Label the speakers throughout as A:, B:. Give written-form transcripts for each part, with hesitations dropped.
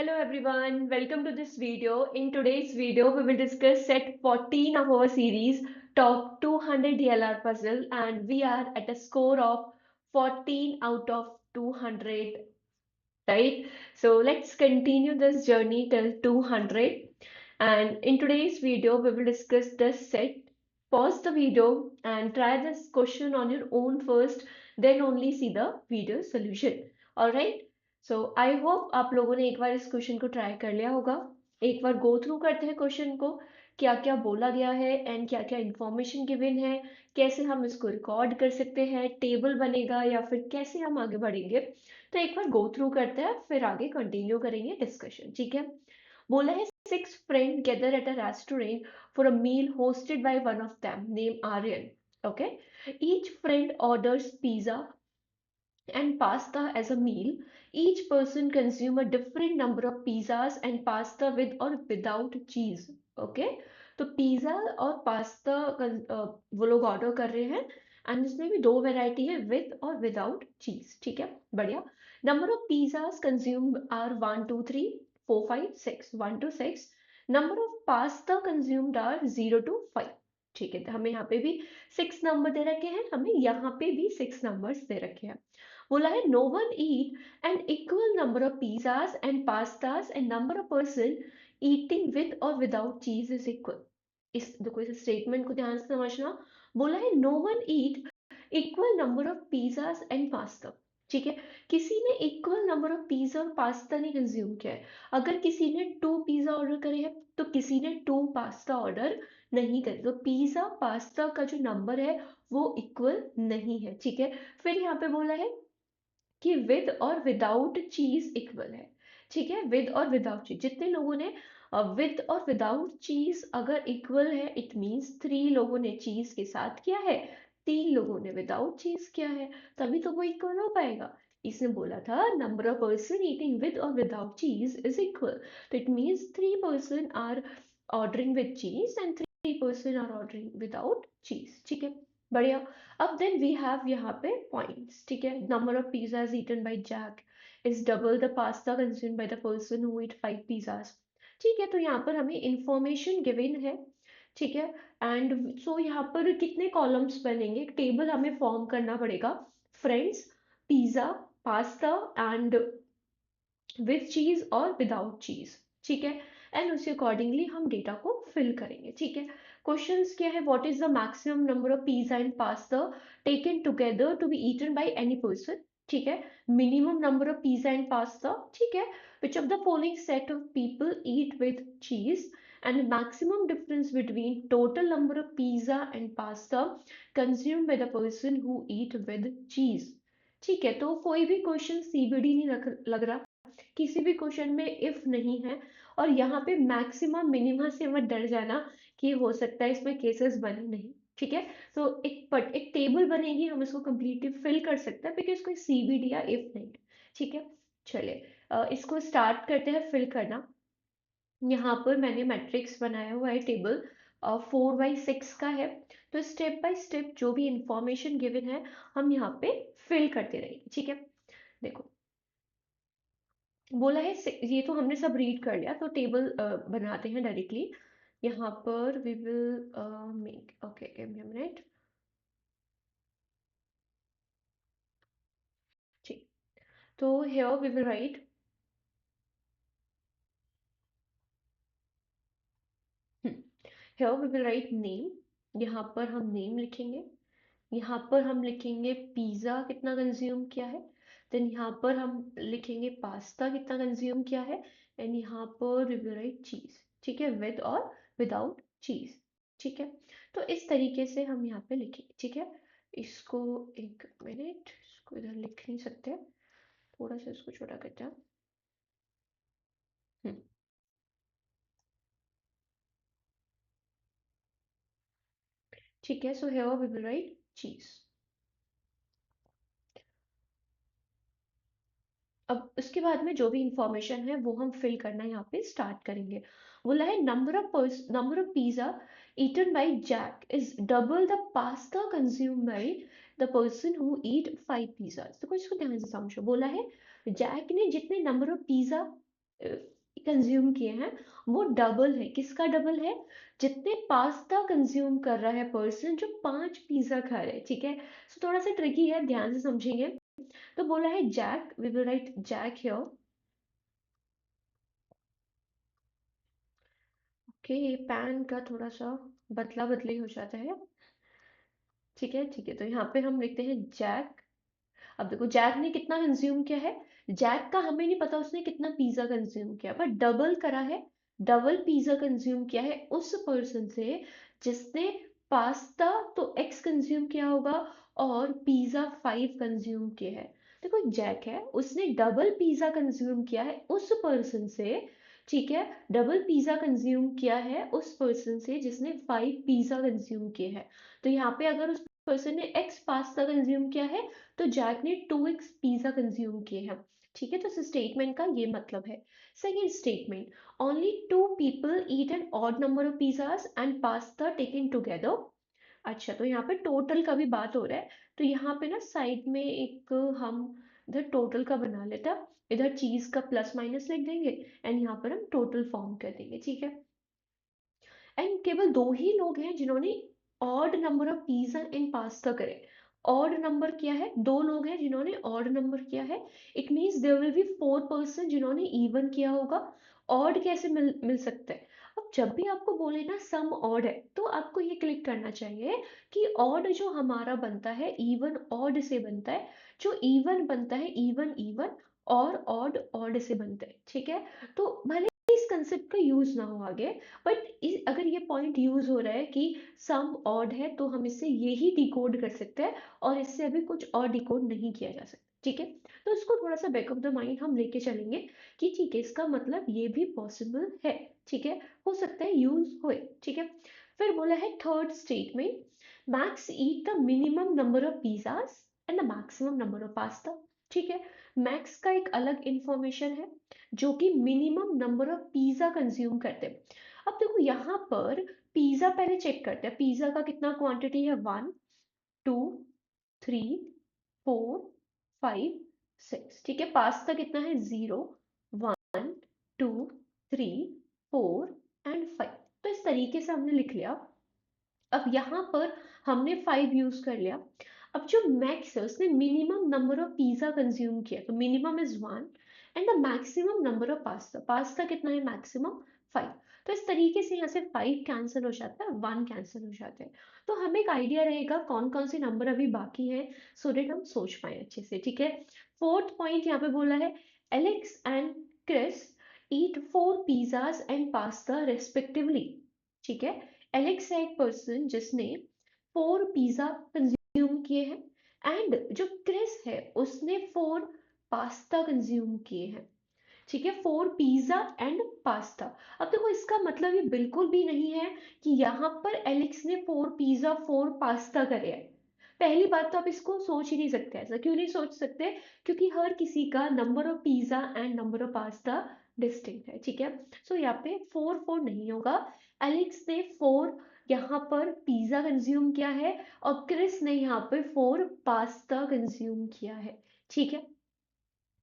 A: Hello everyone, welcome to this video. In today's video, we will discuss set 14 of our series Top 200 DLR Puzzle, and we are at a score of 14 out of 200, right? So let's continue this journey till 200. And in today's video, we will discuss this set. Pause the video and try this question on your own first, then only see the video solution. All right? So I hope आप लोगों ने एक बार इस question को try कर लिया होगा। एक बार गो थ्रू करते हैं क्वेश्चन को, क्या क्या बोला गया है एंड क्या क्या इंफॉर्मेशन गिवन है, कैसे हम इसको रिकॉर्ड कर सकते हैं, टेबल बनेगा या फिर कैसे हम आगे बढ़ेंगे। तो एक बार गो थ्रू करते हैं, फिर आगे कंटिन्यू करेंगे डिस्कशन। ठीक है। बोला है 6 friends gather at a restaurant for a meal hosted by one of them named Aryan. Okay. Each friend orders pizza and pasta as a meal. Each person consume a different number of pizzas and pasta with or without cheese. Okay, तो pizza और pasta वो लोग order कर रहे हैं and इसमें भी दो वैरायटी है, विद और विदाउट चीज। ठीक है, बढ़िया। Number of pizzas consumed are 1 2 3 4 5 6, 1 to 6। Number of pasta consumed are 0 to 5। ठीक है, तो हमें यहाँ पे भी 6 नंबर दे रखे हैं, हमें यहाँ पे भी 6 नंबर्स दे रखे हैं। बोला है no one eat an equal number of pizzas and pastas and number of person eating with और विदाउट चीज इज इक्वल। इस देखो, इस स्टेटमेंट को ध्यान से समझना। बोला है no one eat equal number of pizzas and pasta. ठीक है, किसी ने इक्वल नंबर ऑफ पिज्जा और पास्ता नहीं कंज्यूम किया है। अगर किसी ने 2 पिज्जा ऑर्डर करे हैं तो किसी ने 2 पास्ता ऑर्डर नहीं करे, तो पिज्जा पास्ता का जो नंबर है वो इक्वल नहीं है। ठीक है, फिर यहाँ पे बोला है कि विद और विदाउट चीज इक्वल है। ठीक है, विद और विदाउट चीज, जितने लोगों ने विद और विदाउट चीज अगर इक्वल है, इट मींस 3 लोगों ने चीज के साथ किया है, 3 लोगों ने विदाउट चीज किया है, तभी तो वो इक्वल हो पाएगा। इसने बोला था number of person eating with और विदाउट चीज इज इक्वल, तो it means 3 person are ordering with cheese and 3 person are ordering without cheese. ठीक है, बढ़िया। अब देन वी हैव यहाँ पे पॉइंट्स। ठीक है, number of pizzas eaten by Jack is double the pasta consumed by the person who eat 5 pizzas. ठीक है, तो यहाँ पर हमें इंफॉर्मेशन गिवन है। ठीक है, एंड सो यहाँ पर कितने कॉलम्स बनेंगे, टेबल हमें फॉर्म करना पड़ेगा। Friends, pizza, pasta and with चीज और विदाउट चीज। ठीक है, एंड उसी अकॉर्डिंगली हम डेटा को फिल करेंगे। ठीक है, क्वेश्चंस क्या है, what is the maximum number of pizza and pasta taken together to be eaten by any person. ठीक है, minimum number of pizza and pasta. ठीक है, which of the following set of people eat with cheese and maximum difference between total number of pizza and pasta consumed by the person who eat with cheese. ठीक है, तो कोई भी question CBD नहीं लग रहा, किसी भी क्वेश्चन में इफ नहीं है, और यहाँ पे मैक्सिमम मिनिमम से मत डर जाना कि हो सकता है इसमें केसेस बने नहीं। ठीक है, तो एक टेबल बनेगी, हम इसको कम्प्लीटली फिल कर सकते हैं बिकॉज कोई सीबीडी या इफ नहीं है। ठीक है, चलिए इसको स्टार्ट करते हैं फिल करना। यहाँ पर मैंने मैट्रिक्स बनाया हुआ है, टेबल 4 by 6 का है। तो स्टेप बाय स्टेप जो भी इंफॉर्मेशन गिवन है हम यहाँ पे फिल करते रहेंगे। ठीक है, देखो बोला है ये तो हमने सब रीड कर लिया, तो टेबल बनाते हैं डायरेक्टली। यहाँ पर we will make, okay give me a minute. ठीक, तो here we will write, here we will write name. यहाँ पर हम नेम लिखेंगे, यहाँ पर हम लिखेंगे पिज्ज़ा कितना कंज्यूम किया है, देन यहाँ पर हम लिखेंगे पास्ता कितना कंज्यूम किया है, एंड यहाँ पर वी विल राइट चीज़। ठीक है, विद और विदाउट चीज़। ठीक है, तो इस तरीके से हम यहाँ पे लिखेंगे। ठीक है, इसको एक मिनट, इसको इधर लिख नहीं सकते, थोड़ा सा इसको छोटा करते हैं। हम्म, ठीक है, so here we will write cheese. अब उसके बाद में जो भी इंफॉर्मेशन है वो हम फिल करना यहाँ पे स्टार्ट करेंगे। बोला है number of pizza eaten by Jack is double the pasta consume by the person who eat 5 pizza. तो इसको ध्यान से समझो। बोला है जैक ने जितने नंबर ऑफ पिज्जा कंज्यूम किए हैं वो डबल है। किसका डबल है? जितने पास्ता कंज्यूम कर रहा है पर्सन जो 5 पिज्जा खा रहे हैं, ठीक है। सो थोड़ा सा ट्रिकी है, ध्यान से समझेंगे। तो बोला है Jack, we will write Jack here. Okay, पैन का थोड़ा सा बदला बदली हो जाता है। ठीक है ठीक है, तो यहाँ पे हम लिखते हैं जैक। अब देखो जैक ने कितना कंज्यूम किया है, जैक का हमें नहीं पता उसने कितना पिज्जा कंज्यूम किया, पर डबल करा है। डबल पिज्जा कंज्यूम किया है उस पर्सन से जिसने पास्ता तो एक्स कंज्यूम किया होगा और पिज्जा 5 कंज्यूम किया है। देखो जैक है, उसने डबल पिज्जा कंज्यूम किया है उस पर्सन से, ठीक है। डबल पिज्जा कंज्यूम किया है उस पर्सन से जिसने 5 पिज्जा कंज्यूम किए हैं। तो यहाँ पे अगर उस पर्सन ने एक्स पास्ता कंज्यूम किया है तो जैक ने 2x पिज्जा कंज्यूम किए हैं। ठीक है, तो इस स्टेटमेंट का ये मतलब है। Second statement, only 2 people eat an odd number of pizzas and pasta taken together. अच्छा, तो यहाँ पे टोटल का भी बात हो रहा है, तो यहाँ पे ना साइड में एक हम इधर टोटल का बना लेता, इधर चीज का प्लस माइनस लिख देंगे एंड यहाँ पर हम टोटल फॉर्म कर देंगे, ठीक है। एंड केवल 2 ही लोग हैं जिन्होंने odd number of pizza and pasta करे। ऑड नंबर किया है, 2 लोग हैं जिन्होंने ऑड नंबर किया है। It means there will be 4 person जिन्होंने इवन किया होगा। ऑड कैसे मिल मिल सकता है? अब जब भी आपको बोले ना सम ऑड है तो आपको ये क्लिक करना चाहिए कि ऑड जो हमारा बनता है इवन ऑड से बनता है, जो इवन बनता है इवन इवन, और ऑड ऑड से बनता है, ठीक है। तो भले इस कंसेप्ट का यूज ना हो आगे, बट अगर ये पॉइंट यूज हो रहा है कि सम ऑड है तो हम इससे यही डिकोड कर सकते हैं और इससे अभी कुछ और डिकोड नहीं किया जा सकता, ठीक है। तो इसको थोड़ा सा बैक ऑफ द माइंड हम लेके चलेंगे कि ठीक है इसका मतलब ये भी पॉसिबल है, ठीक है, हो सकता है यूज होए, ठीक है। फिर बोला है third statement, max eat the minimum number of pizzas and the maximum number of pasta. ठीक है, मैक्स का एक अलग इंफॉर्मेशन है जो कि minimum number of pizza consume करते हैं। अब देखो यहाँ पर पिज्जा पहले चेक करते हैं, पिज्जा का कितना क्वांटिटी है, 1 2 3 4 5 6, ठीक है। पास्ता कितना है, 0 1 2 3 4 एंड 5। तो इस तरीके से हमने लिख लिया। अब यहाँ पर हमने 5 यूज कर लिया। अब जो मैक्स है उसने minimum number of pizza consume किया, तो minimum is 1 and the maximum number of pasta, pasta कितना है, मैक्सिमम 5। तो इस तरीके से यहाँ से 5 कैंसिल हो जाता है, 1 कैंसिल हो जाता है। तो हमें एक आइडिया रहेगा कौन कौन से नंबर अभी बाकी हैं, सो डेट हम सोच पाए अच्छे से, ठीक है। फोर्थ पॉइंट यहाँ पे बोला है, Alex and Chris eat 4 pizzas and pasta respectively. ठीक है, एलेक्स है एक पर्सन जिसने 4 पिज्जा कंज्यूम किए हैं एंड जो क्रिस है उसने 4 पास्ता कंज्यूम किए हैं, ठीक है। 4 पिज्जा एंड पास्ता। अब देखो इसका मतलब ये बिल्कुल भी नहीं है कि यहाँ पर एलेक्स ने 4 पिज्जा 4 पास्ता करे हैं। पहली बात तो आप इसको सोच ही नहीं सकते, ऐसा क्यों नहीं सोच सकते? क्योंकि हर किसी का number of pizza and number of pasta distinct है, ठीक है। सो यहाँ पे 4 4 नहीं होगा। एलेक्स ने 4 यहाँ पर पिज्जा कंज्यूम किया है और क्रिस ने यहाँ पे 4 पास्ता कंज्यूम किया है, ठीक है।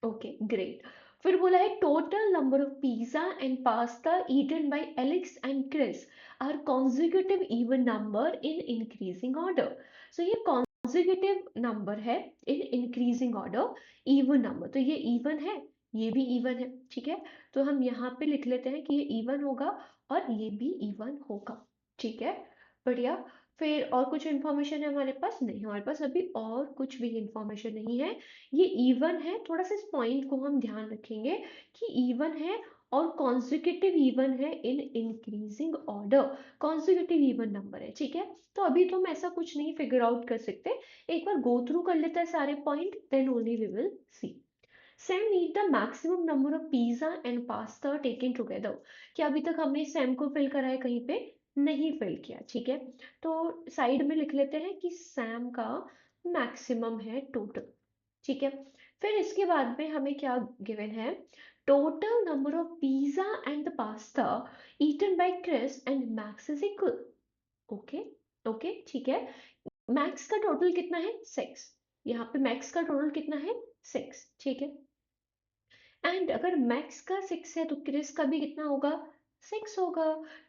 A: Okay great. फिर बोला है total number of pizza and pasta eaten by Alex and Chris are consecutive even number in increasing order. So ये कॉन्जिक्यूटिव नंबर है in increasing order, even number, तो ये इवन है, ये भी इवन है, ठीक है। तो हम यहाँ पे लिख लेते हैं कि ये इवन होगा और ये भी इवन होगा, ठीक है। बढ़िया। फिर और कुछ इन्फॉर्मेशन है हमारे पास? नहीं, हमारे पास अभी और कुछ भी इन्फॉर्मेशन नहीं है। ये इवन है, थोड़ा सा इस पॉइंट को हम ध्यान रखेंगे कि इवन है और कॉन्जिक्यूटिव इवन है in increasing order, consecutive even number है, ठीक है। तो अभी तो हम ऐसा कुछ नहीं फिगर आउट कर सकते, एक बार गो थ्रू कर लेते हैं सारे point, then only we will see. Sam need the maximum number of pizza and pasta taken together. क्या अभी तक हमने सैम को फिल करा है कहीं पे? नहीं फिल किया, ठीक है। तो साइड में लिख लेते हैं कि सैम का मैक्सिमम है टोटल, ठीक है। फिर इसके बाद में हमें क्या गिवन है, total number of pizza and the pasta eaten by Chris and Max is equal. Okay, okay ठीक है। मैक्स का टोटल कितना है, 6। यहाँ पे मैक्स का टोटल कितना है, 6, ठीक है। एंड अगर मैक्स का 6 है तो क्रिस का भी कितना होगा? 6 होगा,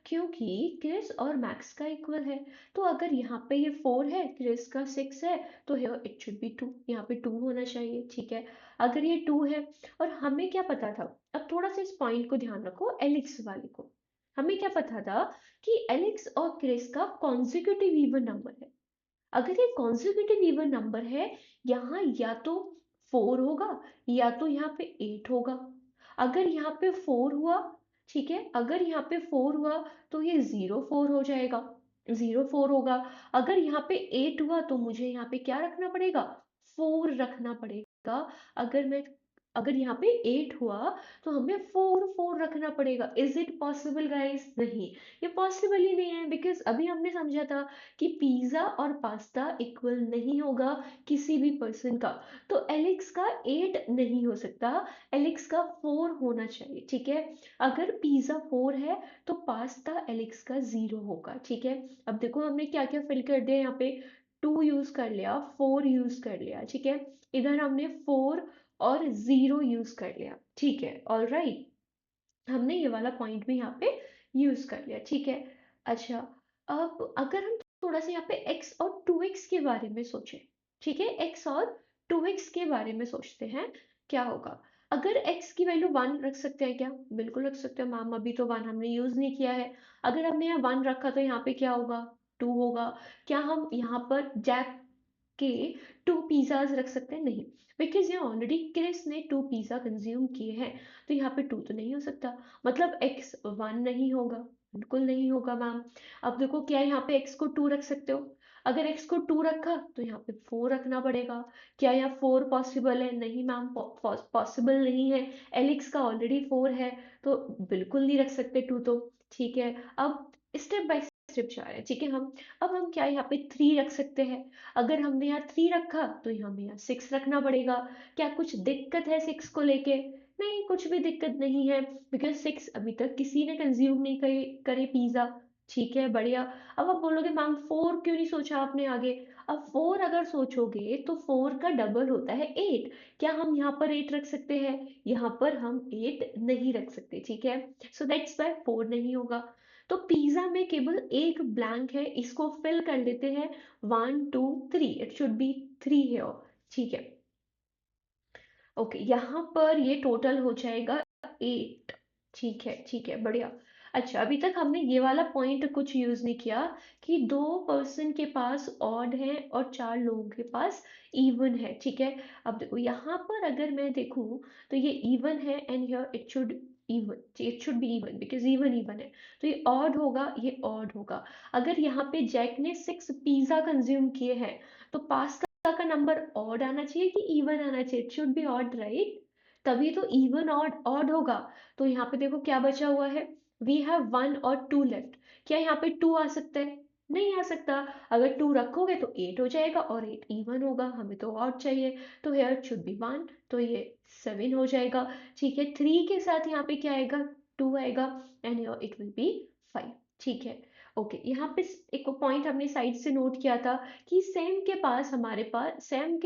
A: क्योंकि क्रिस और मैक्स का इक्वल है। तो अगर यहाँ पे ये 4 है, क्रिस का 6 है, तो हियर इट शुड बी 2, यहाँ पे 2 होना चाहिए, ठीक है। अगर ये 2 है और हमें क्या पता था, अब थोड़ा सा इस पॉइंट को ध्यान रखो, एलिक्स वाले को। हमें क्या पता था कि एलिक्स और क्रिस का कॉन्जिक्यूटिव इवन नंबर है। अगर ये कॉन्जिक्यूटिव इवन नंबर है, यहाँ या तो 4 होगा या तो यहाँ पे 8 होगा। अगर यहाँ पे 4 हुआ, ठीक है, अगर यहाँ पे 4 हुआ तो ये 0 4 हो जाएगा, 0 4 होगा। अगर यहाँ पे 8 हुआ तो मुझे यहाँ पे क्या रखना पड़ेगा? 4 रखना पड़ेगा। अगर मैं अगर यहाँ पे 8 हुआ तो हमें 4 4 रखना पड़ेगा। Is it possible guys? नहीं, ये पॉसिबल ही नहीं है, बिकॉज अभी हमने समझा था कि पिज्जा और पास्ता इक्वल नहीं होगा किसी भी पर्सन का। तो एलेक्स का 8 नहीं हो सकता, एलेक्स का 4 होना चाहिए, ठीक है। अगर पिज्जा 4 है तो पास्ता एलेक्स का 0 होगा, ठीक है। अब देखो हमने क्या क्या फिल कर दिया, यहाँ पे 2 यूज कर लिया, 4 यूज कर लिया, ठीक है। इधर हमने 4 और 0 यूज कर लिया, ठीक है, ऑल राइट। हमने ये वाला पॉइंट भी यहाँ पे यूज कर लिया, ठीक है। अच्छा, अब अगर हम थोड़ा सा यहाँ पे x और 2x के बारे में सोचें, ठीक है, x और 2x के बारे में सोचते हैं, क्या होगा? अगर x की वैल्यू 1 रख सकते हैं क्या? बिल्कुल रख सकते हैं मैम, अभी तो 1 हमने यूज नहीं किया है। अगर हमने यहाँ 1 रखा तो यहाँ पे क्या होगा? 2 होगा। क्या हम यहाँ पर जैक के 2 पिज्जाज रख सकते हैं? नहीं, बिकॉज यहाँ ऑलरेडी क्रिस ने 2 पिज्जा कंज्यूम किए हैं, तो यहाँ पे 2 तो नहीं हो सकता। मतलब x 1 नहीं होगा, बिल्कुल नहीं होगा मैम। अब देखो, क्या यहाँ पे x को 2 रख सकते हो? अगर x को 2 रखा तो यहाँ पे 4 रखना पड़ेगा। क्या यहाँ 4 पॉसिबल है? नहीं मैम, पॉसिबल नहीं है। एलिक्स का ऑलरेडी 4 है, तो बिल्कुल नहीं रख सकते 2 तो, ठीक है। अब स्टेप बाय स्टेप जा रहे हैं, ठीक है हम। अब हम क्या यहाँ पे 3 रख सकते हैं? अगर हमने यहाँ 3 रखा तो हमें यहाँ 6 रखना पड़ेगा। क्या कुछ दिक्कत है 6 को लेके? नहीं, कुछ भी दिक्कत नहीं है, बिकॉज 6 अभी तक किसी ने कंज्यूम नहीं करे पिज्जा, ठीक है, बढ़िया। अब आप बोलोगे मैम 4 क्यों नहीं सोचा आपने आगे? अब 4 अगर सोचोगे तो 4 का डबल होता है 8। क्या हम यहाँ पर 8 रख सकते हैं? यहाँ पर हम 8 नहीं रख सकते, ठीक है। सो दैट्स वाई 4 नहीं होगा। तो पिज्जा में केवल एक ब्लैंक है, इसको फिल कर लेते हैं। 1 2 3, इट शुड बी 3 हियर, ठीक है। ओके, यहाँ पर ये टोटल हो जाएगा 8, ठीक है, ठीक है, बढ़िया। अच्छा, अभी तक हमने ये वाला पॉइंट कुछ यूज नहीं किया कि 2 पर्सन के पास ऑड है और 4 लोगों के पास इवन है, ठीक है। अब देखो यहाँ पर अगर मैं देखूं तो ये इवन है and here it should be even, because even even है, तो ये ऑड होगा, ये ऑड होगा। अगर यहाँ पे जैक ने 6 पिज्जा कंज्यूम किए हैं, तो पास्ता का नंबर ऑड आना चाहिए कि इवन आना चाहिए? It should be odd, right? तभी तो इवन ऑड ऑड होगा। तो यहाँ पे देखो क्या बचा हुआ है, वी हैव 1 और 2 लेफ्ट। क्या यहाँ पे 2 आ सकता है? नहीं आ सकता। अगर 2 रखोगे तो 8 हो जाएगा और 8 इवन होगा, हमें तो ऑड चाहिए, तो हेयर शुड बी 1, तो ये 7 हो जाएगा, ठीक है। 3 के साथ यहाँ पे क्या आएगा? 2 आएगा एंड इट विल बी 5, ठीक है। ओके, यहाँ पे एक पॉइंट हमने साइड से नोट किया था कि सैम के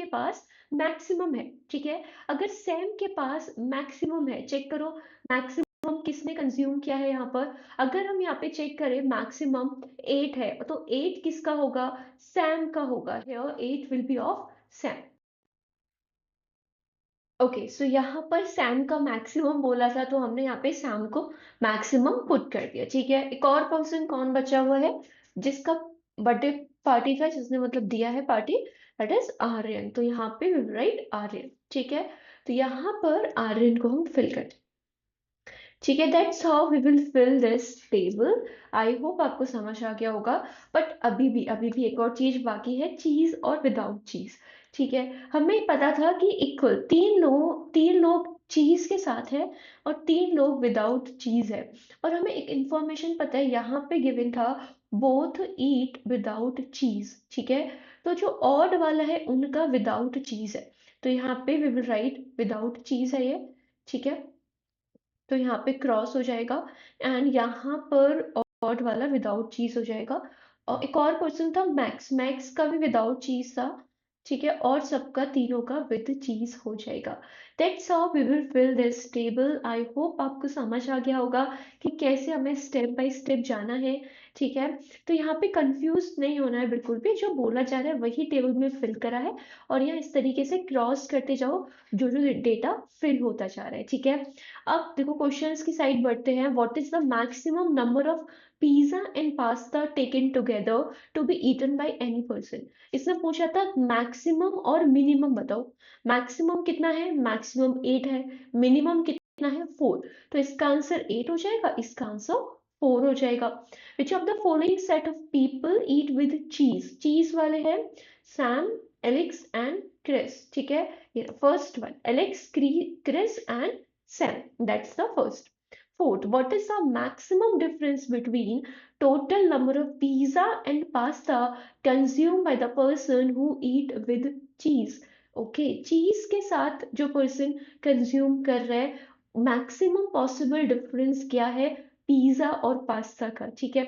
A: पास मैक्सिमम है, ठीक है। अगर सैम के पास मैक्सिमम है, चेक करो मैक्सिमम किसने कंज्यूम किया है यहाँ पर। अगर हम यहाँ पे चेक करें, मैक्सिमम 8 है, तो 8 किसका होगा? सैम का होगा, here 8 will be of Sam. Okay, so यहाँ पर सैम का मैक्सिमम बोला था, तो हमने यहाँ पे सैम को मैक्सिमम पुट कर दिया, ठीक है। एक और पर्सन कौन बचा हुआ है जिसका बर्थडे पार्टी था, जिसने मतलब दिया है पार्टी? That is Aryan. तो यहाँ पे राइट आर्यन, ठीक है। तो यहाँ पर आर्यन को हम फिल कर, ठीक है। That's how we will fill this table. I hope आपको समझ आ गया होगा। बट अभी भी एक और चीज बाकी है, चीज और विदाउट चीज, ठीक है। हमें पता था कि इक्वल 3 लोग चीज के साथ है और 3 लोग विदाउट चीज है। और हमें एक इंफॉर्मेशन पता है, यहाँ पे गिवन था बोथ ईट विदाउट चीज, ठीक है। तो जो ऑड वाला है उनका विदाउट चीज है, तो यहाँ पे वी विल राइट विदाउट चीज है ये, ठीक है। तो यहाँ पे क्रॉस हो जाएगा एंड यहाँ पर ऑड वाला विदाउट चीज हो जाएगा। और एक और पर्सन था मैक्स, मैक्स का भी विदाउट चीज था, ठीक है, और सबका तीनों का विद चीज हो जाएगा। That's how we will fill this table. I hope आपको समझ आ गया होगा कि कैसे हमें स्टेप बाय स्टेप जाना है। ठीक है, तो यहाँ पे कंफ्यूज नहीं होना है बिल्कुल भी, जो बोला जा रहा है वही टेबल में फिल करा है, और यहाँ इस तरीके से क्रॉस करते जाओ जो जो डेटा फिल होता जा रहा है। ठीक है, अब देखो क्वेश्चंस की साइड बढ़ते हैं। What is the maximum number of pizza and pasta taken together to be eaten by any person. इसने पूछा था मैक्सिमम और मिनिमम बताओ। मैक्सिमम कितना है, मैक्सिमम 8 है। मिनिमम कितना है, 4। तो इसका आंसर 8 हो जाएगा, इसका आंसर 4 हो जाएगा। विच of the following set of people eat with चीज। चीज वाले हैं सैम, एलेक्स एंड क्रिस। ठीक है, first one Alex, Chris and Sam, that's the first. Fourth, what is the maximum difference between total number of pizza and pasta consumed by the person who eat with cheese? Okay, cheese के साथ जो person consume कर रहा है, maximum possible difference क्या है pizza और pasta का। ठीक है,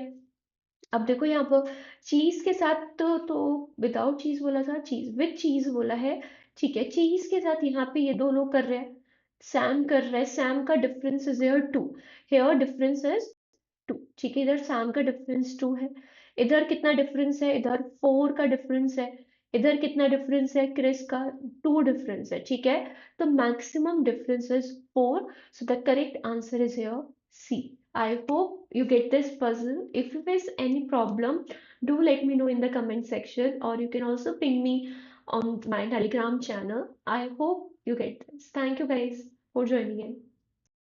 A: अब देखो यहाँ पर चीज के साथ तो विदाउट चीज बोला था, चीज विद चीज बोला है। ठीक है, चीज के साथ यहाँ पे ये दोनों कर रहे हैं, सैम कर रहा है। सैम का difference is here 2, here difference is 2। ठीक है, इधर सैम का डिफरेंस 2 है। इधर कितना डिफरेंस है, इधर 4 का डिफरेंस है। इधर कितना डिफरेंस है, क्रिस का 2 डिफरेंस है। ठीक है, तो maximum difference is 4, so the correct answer is here C. I hope you get this puzzle. If you face any problem, do let me know in the comment section, or you can also ping me on my Telegram channel. I hope you get this. Thank you guys for joining in.